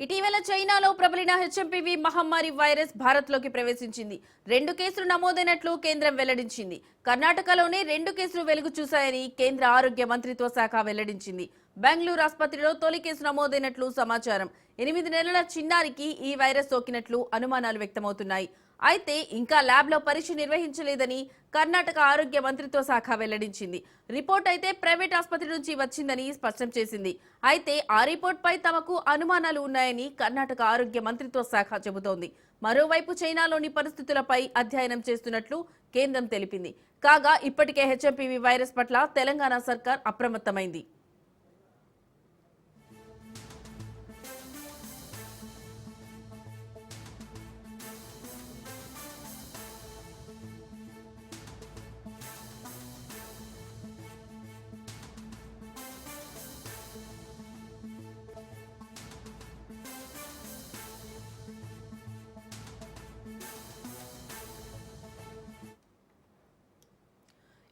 ఇటీవల చైనాలో ప్రబలిన హెచ్ఎంపీవీ మహమ్మారి వైరస్ భారత్లోకి ప్రవేశించింది. 2 కేసులు నమోదైనట్లు కేంద్రం వెల్లడించింది. కర్ణాటకలోనే 2 కేసులు వెలుగు చూశాయని కేంద్ర ఆరోగ్య మంత్రిత్వ శాఖ వెల్లడించింది. బెంగళూరు ఆసుపత్రిలో తొలి కేసు నమోదైనట్లు సమాచారం. 8 నెలల చిన్నారికి ఈ వైరస్ సోకినట్లు అనుమానాలు వ్యక్తమవుతున్నాయి. అయితే ఇంకా ల్యాబ్లో పరీక్ష నిర్వహించలేదని కర్ణాటక ఆరోగ్య మంత్రిత్వ శాఖ వెల్లడించింది. రిపోర్ట్ అయితే ప్రైవేట్ ఆసుపత్రి నుంచి వచ్చిందని స్పష్టం చేసింది. అయితే ఆ రిపోర్ట్పై తమకు అనుమానాలు ఉన్నాయని కర్ణాటక ఆరోగ్య మంత్రిత్వ శాఖ చెబుతోంది. మరోవైపు చైనాలోని పరిస్థితులపై అధ్యయనం చేస్తున్నట్లు కేంద్రం తెలిపింది. కాగా ఇప్పటికే హెచ్ఎంపీవీ వైరస్ పట్ల తెలంగాణ సర్కార్ అప్రమత్తమైంది.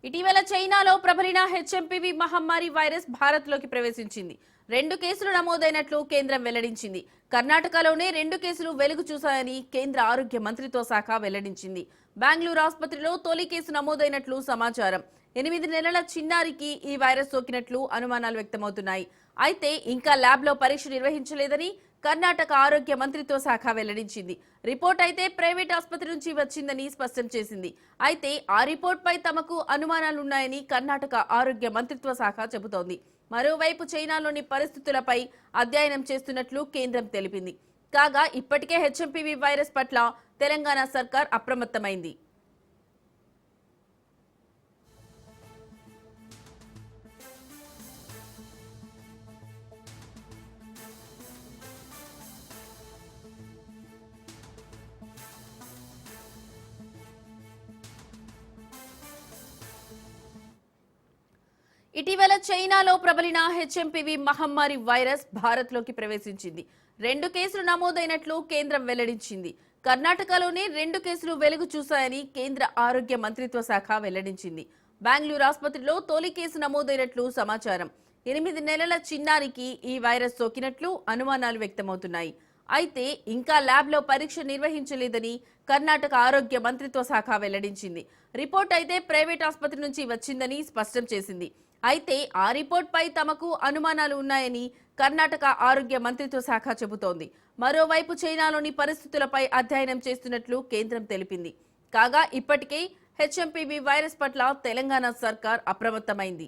ఇటీవల చైనాలో ప్రబలిన హెచ్ఎంపీవీ మహమ్మారి వైరస్ భారత్లోకి ప్రవేశించింది. 2 కేసులు నమోదైనట్లు కేంద్రం వెల్లడించింది. కర్ణాటకలోనే 2 కేసులు వెలుగు చూశాయని కేంద్ర ఆరోగ్య మంత్రిత్వ శాఖ వెల్లడించింది. బెంగళూరు ఆసుపత్రిలో తొలి కేసు నమోదైనట్లు సమాచారం. 8 నెలల చిన్నారికి ఈ వైరస్ సోకినట్లు అనుమానాలు వ్యక్తమవుతున్నాయి. అయితే ఇంకా ల్యాబ్లో పరీక్ష నిర్వహించలేదని కర్ణాటక ఆరోగ్య మంత్రిత్వ శాఖ వెల్లడించింది. రిపోర్ట్ అయితే ప్రైవేట్ ఆసుపత్రి నుంచి వచ్చిందని స్పష్టం చేసింది. అయితే ఆ రిపోర్ట్పై తమకు అనుమానాలున్నాయని కర్ణాటక ఆరోగ్య మంత్రిత్వ శాఖ చెబుతోంది. మరోవైపు చైనాలోని పరిస్థితులపై అధ్యయనం చేస్తున్నట్లు కేంద్రం తెలిపింది. కాగా ఇప్పటికే హెచ్ఎంపీవీ వైరస్ పట్ల తెలంగాణ సర్కార్ అప్రమత్తమైంది. ఇటీవల చైనాలో ప్రబలిన హెచ్ఎంపీవీ మహమ్మారి వైరస్ భారత్లోకి ప్రవేశించింది. 2 కేసులు నమోదైనట్లు కేంద్రం వెల్లడించింది. కర్ణాటకలోనే 2 కేసులు వెలుగు చూశాయని కేంద్ర ఆరోగ్య మంత్రిత్వ శాఖ వెల్లడించింది. బెంగళూరు ఆసుపత్రిలో తొలి కేసు నమోదైనట్లు సమాచారం. 8 నెలల చిన్నారికి ఈ వైరస్ సోకినట్లు అనుమానాలు వ్యక్తమవుతున్నాయి. అయితే ఇంకా ల్యాబ్లో పరీక్ష నిర్వహించలేదని కర్ణాటక ఆరోగ్య మంత్రిత్వ శాఖ వెల్లడించింది. రిపోర్ట్ అయితే ప్రైవేట్ ఆసుపత్రి నుంచి వచ్చిందని స్పష్టం చేసింది. అయితే ఆ రిపోర్ట్పై తమకు అనుమానాలు ఉన్నాయని కర్ణాటక ఆరోగ్య మంత్రిత్వ శాఖ చెబుతోంది. మరోవైపు చైనాలోని పరిస్థితులపై అధ్యయనం చేస్తున్నట్లు కేంద్రం తెలిపింది. కాగా ఇప్పటికే హెచ్ఎంపీవీ వైరస్ పట్ల తెలంగాణ సర్కార్ అప్రమత్తమైంది.